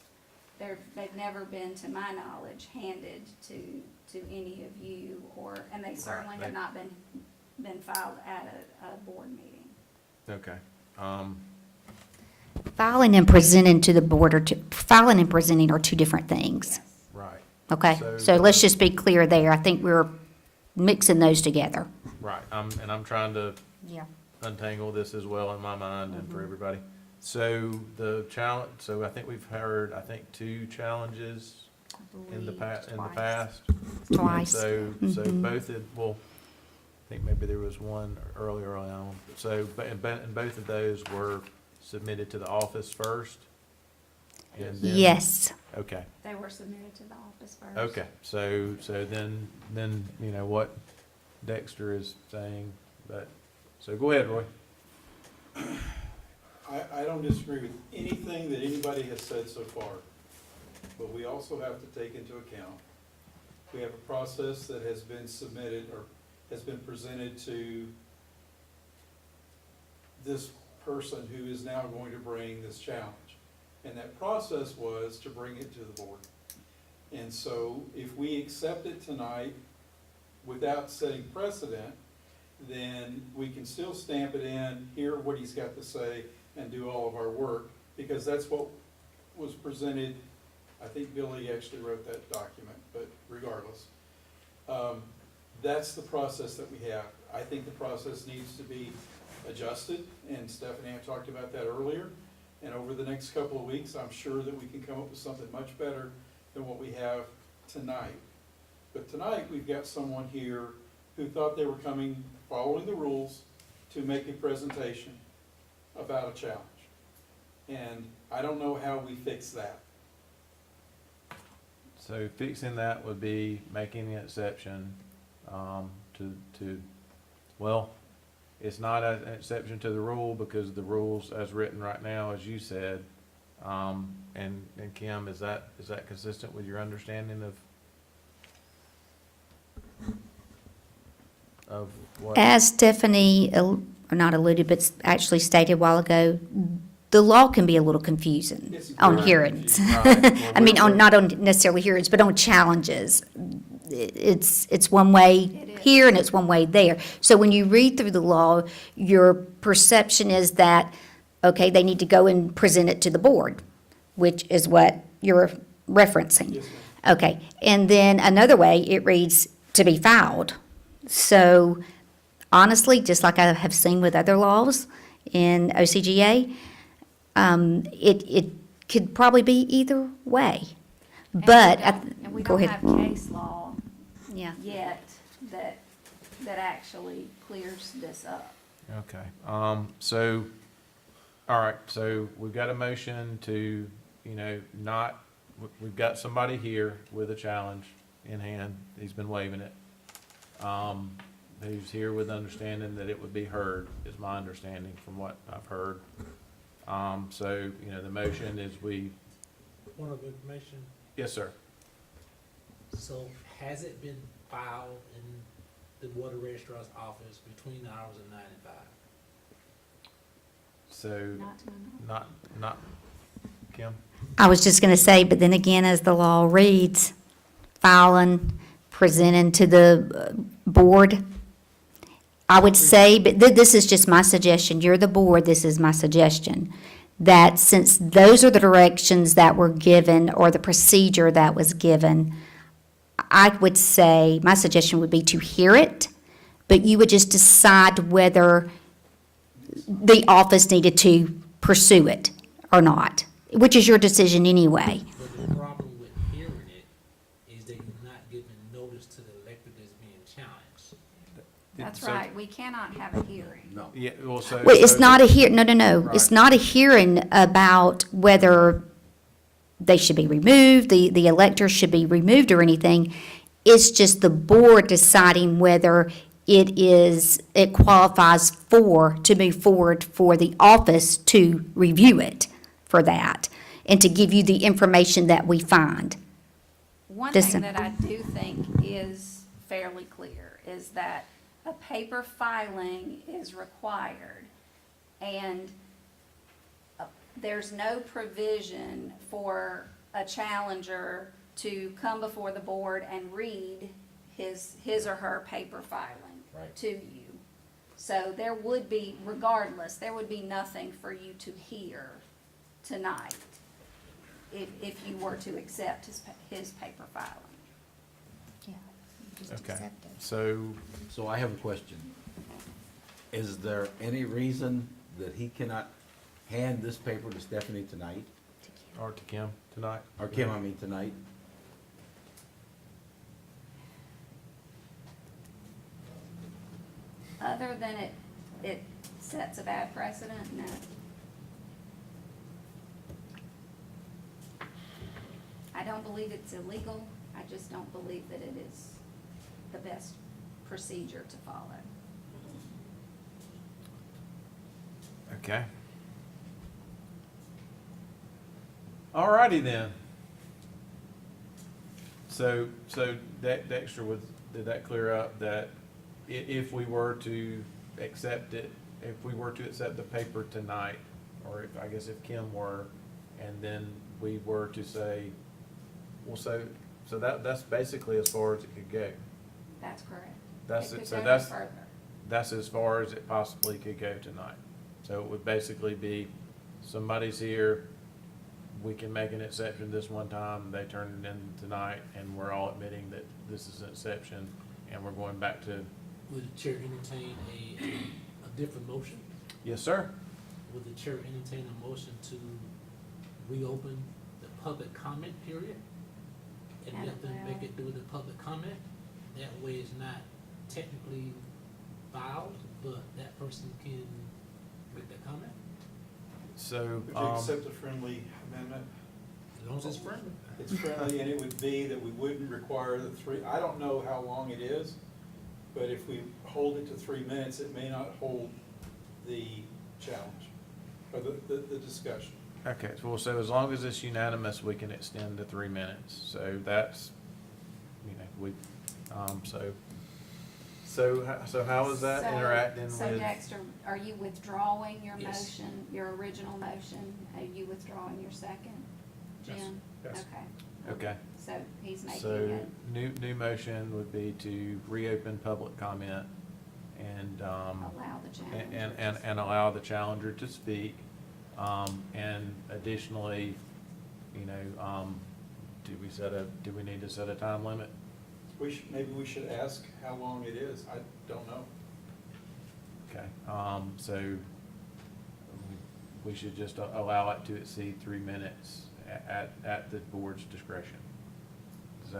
They've never been, to my knowledge, handed to any of you, and they certainly have not been filed at a board meeting. Okay, Filing and presenting to the board filing and presenting are two different things. Yes. right, Okay, So- so let's just be clear there. I think we're mixing those together. right. And I'm trying to Yeah. untangle this as well in my mind and for everybody. So the challenge, so I think we've heard, two challenges in the past. Twice. So Mhm. both, think maybe there was one earlier on. So, and both of those were submitted to the office first? And then- Yes. Okay, They were submitted to the office first. okay, so then, you know, what Dexter is saying, but, so go ahead, Roy. I don't disagree with anything that anybody has said so far, but we also have to take into account, we have a process that has been submitted or has been presented to this person who is now going to bring this challenge. And that process was to bring it to the board. And so if we accept it tonight without setting precedent, then we can still stamp it in, hear what he's got to say, and do all of our work, because that's what was presented. I think Billy actually wrote that document, but regardless. That's the process that we have. I think the process needs to be adjusted, and Stephanie and I talked about that earlier. And over the next couple of weeks, I'm sure that we can come up with something much better than what we have tonight. But tonight, we've got someone here who thought they were coming, following the rules, to make a presentation about a challenge. And I don't know how we fix that. So fixing that would be making the exception, well, it's not an exception to the rule because the rules as written right now, as you said, and Kim, is that consistent with your understanding of what? As Stephanie, not alluded, but actually stated a while ago, the law can be a little confusing It's on very hearings. confusing. Right. Well, I mean, we're- not on necessarily hearings, but on challenges. It's one way It is. here and it's one way there. So when you read through the law, your perception is that, okay, they need to go and present it to the board, which is what you're referencing. Yes, ma'am. Okay, and then another way, it reads to be filed. So honestly, just like I have seen with other laws in OCGA, it could probably be either way. And we But, don't- And we go don't ahead. have case law Yeah. yet that actually clears this up. Okay, so, all right, so we've got a motion to, you know, we've got somebody here with a challenge in hand, he's been waiving it. Who's here with understanding that it would be heard, is my understanding from what I've heard. So, you know, the motion is Point of information, yes, sir. so has it been filed in the water registrar's office between the hours of 9 and 5? So, Not to my knowledge. not, Kim? I was just gonna say, but then again, as the law reads, filing, presenting to the board, I would say, but this is just my suggestion, you're the board, this is my suggestion, that since those are the directions that were given, or the procedure that was given, I would say, my suggestion would be to hear it, but you would just decide whether the office needed to pursue it or not, which is your decision anyway. But the problem with hearing it is that you're not giving notice to the elected that's being challenged. That's So- right, we cannot have a hearing. No. Yeah, well, so. Well, it's so- not a no, it's Right. not a hearing about whether they should be removed, the electors should be removed or anything. It's just the board deciding whether it qualifies to move forward for the office to review it for that, and to give you the information that we find. One Just thing a- that I do think is fairly clear is that a paper filing is required. And there's no provision for a challenger to come before the board and read his or her paper filing Right. to you. So there would be, regardless, there would be nothing for you to hear tonight if you were to accept his paper filing. Okay, so, So I have a question. Is there any reason that he cannot hand this paper to Stephanie tonight, or to Kim tonight? or Kim, I mean, tonight? other than it sets a bad precedent, no. I don't believe it's illegal, I just don't believe that it is the best procedure to follow. Okay. All righty then. So Dexter, did that clear up that if we were to accept it, if we were to accept the paper tonight, or if, I guess if Kim were, and then we were to say, well, so that's basically as far as it could go. That's correct. That's It it, could so go no that's, further. that's as far as it possibly could go tonight. So it would basically be, somebody's here, we can make an exception this one time, they turn it in tonight, and we're all admitting that this is an exception, and we're going back to, Would the chair entertain a different motion? yes, sir? Would the chair entertain a motion to reopen the public comment period? And And let them allow- make it through the public comment? That way it's not technically filed, but that person can make that comment, So, Would you accept a friendly amendment? as long as it's friendly. It's friendly, and it would be that we wouldn't require the three, I don't know how long it is, but if we hold it to 3 minutes, it may not hold the challenge, or the discussion. okay, so as long as it's unanimous, we can extend to 3 minutes, so that's, so how is that interacting with? So Dexter, are you withdrawing your Yes. motion, your original motion? Are you withdrawing your second, Jim? Yes. Okay, Okay, so he's making so it, new motion would be to reopen public comment and, allow the challenge. and allow the challenger to speak. And additionally, do we need to set a time limit? Maybe we should ask how long it is, I don't know. Okay, so we should just allow it to exceed 3 minutes at the board's discretion. Does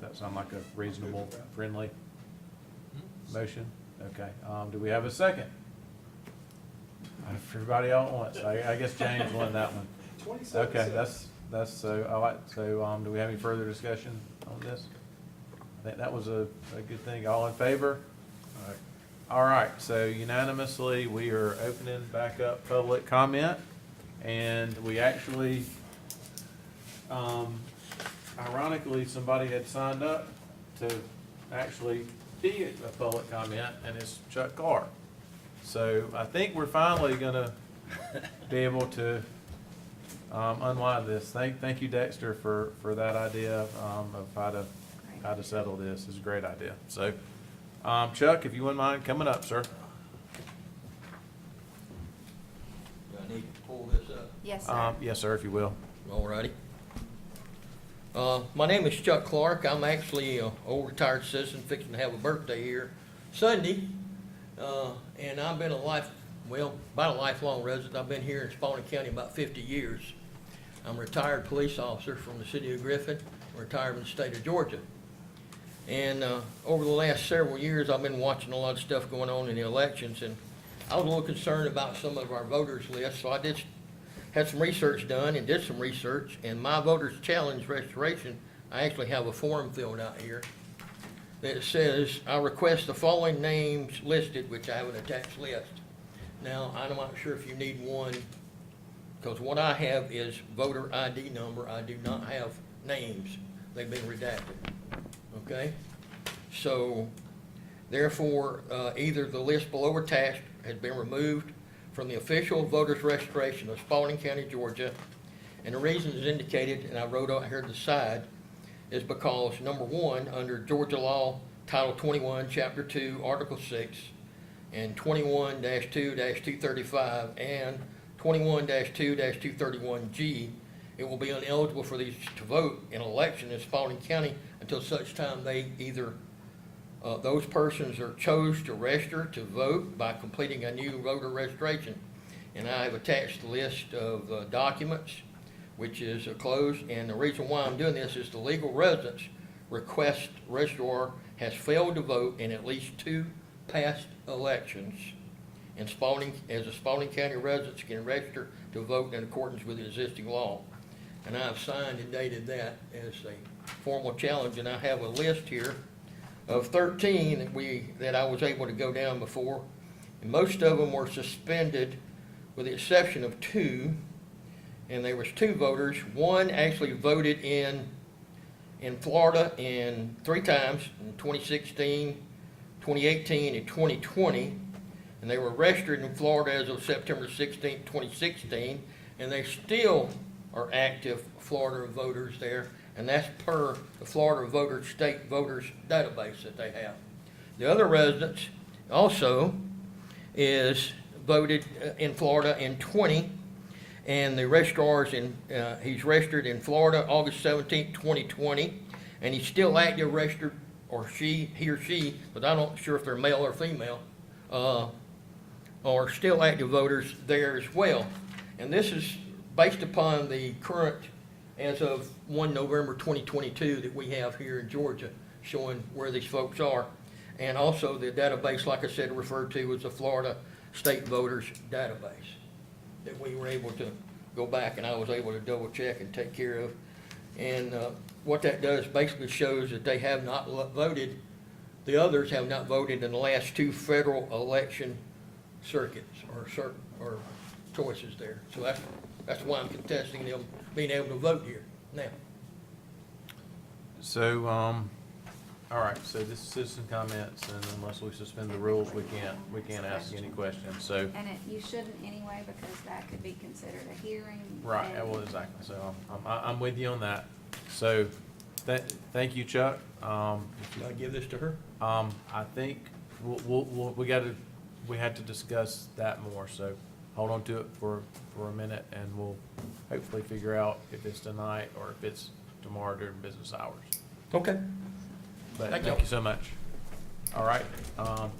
that sound like a reasonable, friendly motion? Okay, do we have a second? Everybody all at once, I guess James won that one. 27 Okay, seconds. that's, so do we have any further discussion on this? I think that was a good thing. All in favor? All right, so unanimously, we are opening back up public comment, and we actually, ironically, somebody had signed up to actually be a public comment, and it's Chuck Clark. So I think we're finally gonna be able to unwind this. Thank you, Dexter, for that idea of how to settle this. It's a great idea. So, Chuck, if you wouldn't mind coming up, sir. Do I need to pull this up? Yes, sir. Yes, sir, if you will. All righty. My name is Chuck Clark. I'm actually an old retired citizen fixing to have a birthday here Sunday. And I've been about a lifelong resident. I've been here in Spalding County about 50 years. I'm a retired police officer from the city of Griffin, retired from the state of Georgia. And over the last several years, I've been watching a lot of stuff going on in the elections, and I was a little concerned about some of our voters lists, so I had some research done and did some research, and my voters challenge restoration, I actually have a form filled out here that says, I request the following names listed, which I have an attached list. Now, I'm not sure if you need one, because what I have is voter ID number. I do not have names. They've been redacted, okay? So, therefore, either the list below attached has been removed from the official voters registration of Spalding County, Georgia, and the reason is indicated, and I wrote out here at the side, is because, number one, under Georgia law, Title 21, Chapter 2, Article 6, and 21-2-235, and 21-2-231G, it will be ineligible for these to vote in an election in Spalding County until such time they either, those persons are chose to register to vote by completing a new voter registration. And I have attached the list of documents, which is closed, and the reason why I'm doing this is the legal residence request registrar has failed to vote in at least 2 past elections in Spalding, as a Spalding County residents can register to vote in accordance with the existing law. And I've signed and dated that as a formal challenge, and I have a list here of 13 that I was able to go down before. And most of them were suspended with the exception of 2. And there was 2 voters. One actually voted in Florida 3 times, in 2016, 2018, and 2020. And they were registered in Florida as of September 16, 2016, and they still are active Florida voters there, and that's per the Florida Voters, State Voters database that they have. The other residents also is voted in Florida in 20, and the registrar's he's registered in Florida August 17, 2020, and he's still active registered, or he or she, but I'm not sure if they're male or female, are still active voters there as well. And this is based upon the current, as of 1 November 2022, that we have here in Georgia, showing where these folks are. And also the database, like I said, referred to as the Florida State Voters Database, that we were able to go back and I was able to double check and take care of. And what that does basically shows that they have not voted, the others have not voted in the last 2 federal election circuits or choices there. So that's why I'm contesting them being able to vote here now. So, all right, so this is citizen comments, and unless we suspend the rules, we can't ask any questions, so. And you shouldn't anyway, because that could be considered a hearing. Right, and- well, exactly, so I'm with you on that. So, thank you, Chuck. Should I give this to her? I think we had to discuss that more, so hold on to it for a minute, and we'll hopefully figure out if it's tonight or if it's tomorrow during business hours. Okay. But Thank thank you. you so much. All right,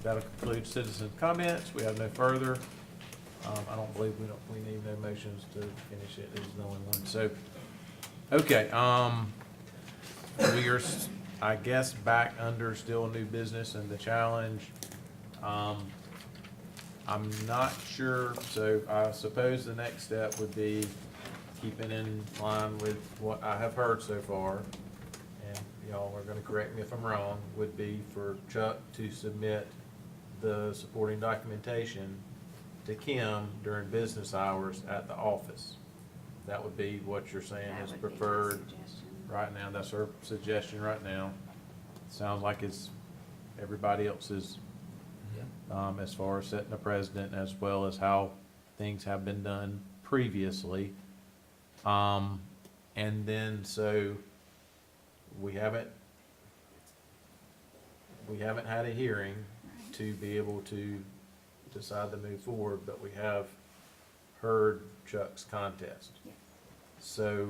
that'll conclude citizen comments. We have no further. I don't believe we need no motions to finish it. There's no one. So, okay, we are, I guess, back under still new business and the challenge. I'm not sure, so I suppose the next step would be keeping in line with what I have heard so far, and y'all are gonna correct me if I'm wrong, would be for Chuck to submit the supporting documentation to Kim during business hours at the office. That would be what you're saying That is would be my preferred suggestion. right now. That's her suggestion right now. Sounds like it's everybody else's, as far as setting a precedent as well as how things have been done previously. And then, so, we haven't had a hearing to be able to decide to move forward, but we have heard Chuck's contest. Yes. So,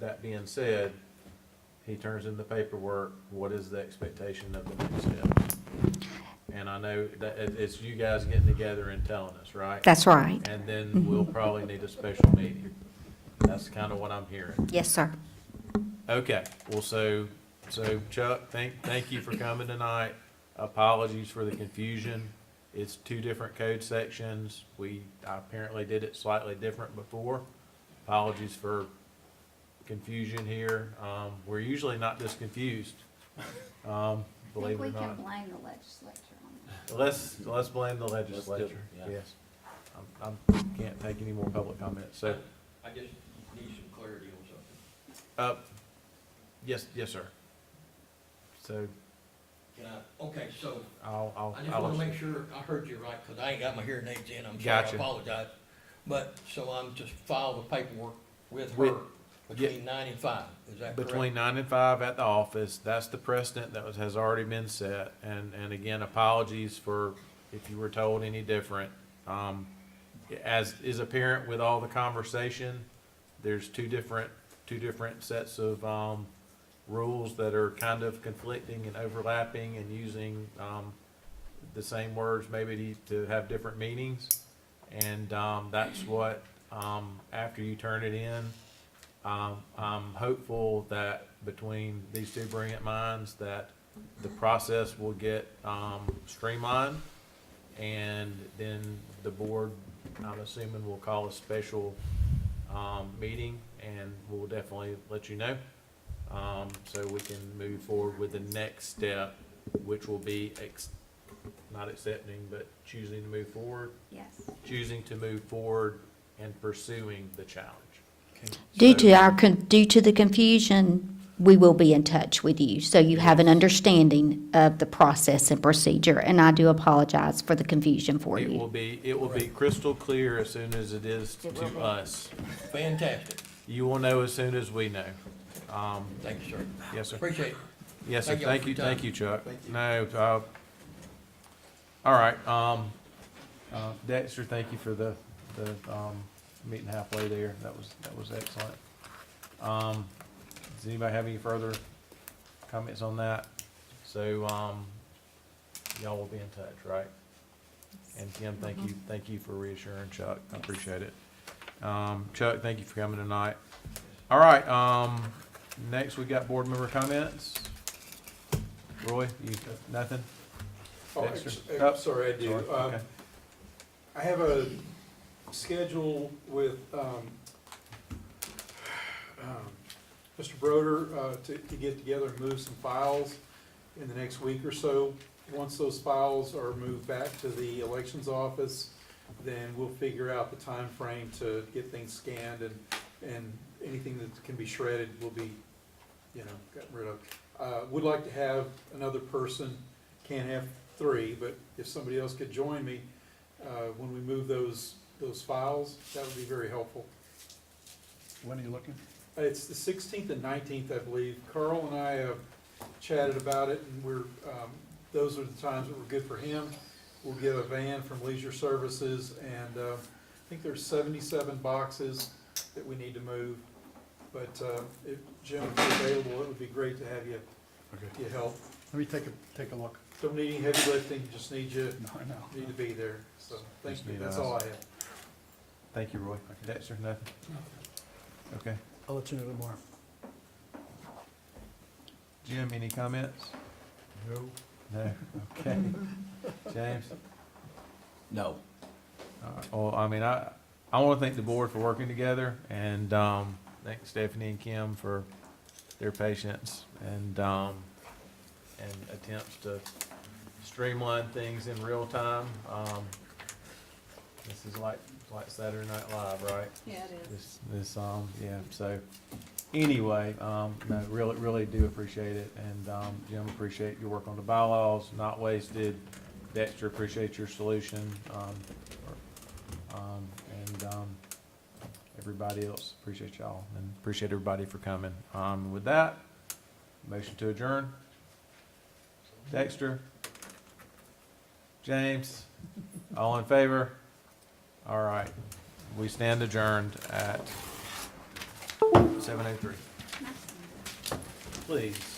that being said, he turns in the paperwork, what is the expectation of the next step? And I know that it's you guys getting together and telling us, right? That's right. And then we'll probably need a special meeting. That's kind of what I'm hearing. Yes, sir. Okay, well, so Chuck, thank you for coming tonight. Apologies for the confusion. It's 2 different code sections. I apparently did it slightly different before. Apologies for confusion here. We're usually not this confused, I believe think it or we can not. blame the legislature on that. Let's blame the legislature, yeah. yes. I can't take any more public comments, so, I just need some clarity on something. yes, sir. So, Can I, okay, so I'll. I just wanna make sure I heard you right, cause I ain't got my hearing aids in, I'm sorry, I Gotcha. apologize. But, so I'm just file the paperwork with With- her between 9 and 5, is that correct? Between 9 and 5 at the office, that's the precedent that has already been set, and again, apologies for if you were told any different. As is apparent with all the conversation, there's two different sets of, rules that are kind of conflicting and overlapping and using, the same words maybe to have different meanings. And, that's what, after you turn it in, I'm hopeful that between these 2 brilliant minds that the process will get, streamlined, and then the board, I'm assuming, will call a special, meeting, and we'll definitely let you know. So we can move forward with the next step, which will be not accepting, but choosing to move forward, Yes. choosing to move forward and pursuing the challenge. Due to the confusion, we will be in touch with you, so you have an understanding of the process and procedure, and I do apologize for the confusion for It you. will be crystal clear as soon as it is It will to be. us. Fantastic. You will know as soon as we know. Thank you, sir. Yes, sir. Appreciate it. Yes, sir. Thank y'all for your Thank time. you, Chuck. No, all right, Dexter, thank you for the, meeting halfway there. That was excellent. Does anybody have any further comments on that? So, y'all will be in touch, right? And Kim, thank you for reassuring Chuck. I appreciate it. Chuck, thank you for coming tonight. All right, next we got board member comments. Roy, you, nothing? Oh, Dexter? I'm sorry, I do. Sorry, okay. I have a schedule with Mr. Broder to get together and move some files in the next week or so. Once those files are moved back to the elections office, then we'll figure out the time frame to get things scanned, and anything that can be shredded will be, gotten rid of. Would like to have another person, can't have three, but if somebody else could join me, when we move those files, that would be very helpful. When are you looking? It's the 16th and 19th, I believe. Carl and I have chatted about it, and those are the times that were good for him. We'll get a van from Leisure Services, and I think there's 77 boxes that we need to move. But if Jim is available, it would be great to have you help. Let me take a look. Don't need any heavy lifting, just need you No, I know. to be there. So thank Just you. need That's us. all I have. Thank you, Roy. Dexter, nothing? Okay. I'll let you know tomorrow. Jim, any comments? No. No, okay. James? No. Well, I mean, I want to thank the board for working together, and thank Stephanie and Kim for their patience and attempts to streamline things in real time. This is like Saturday Night Live, right? Yeah, it is. Yeah, so, anyway, no, really do appreciate it, and, Jim, appreciate your work on the bylaws, not wasted. Dexter, appreciate your solution, and everybody else, appreciate y'all, and appreciate everybody for coming. With that, motion to adjourn. Dexter? James? All in favor? All right, we stand adjourned at 7:03. Please.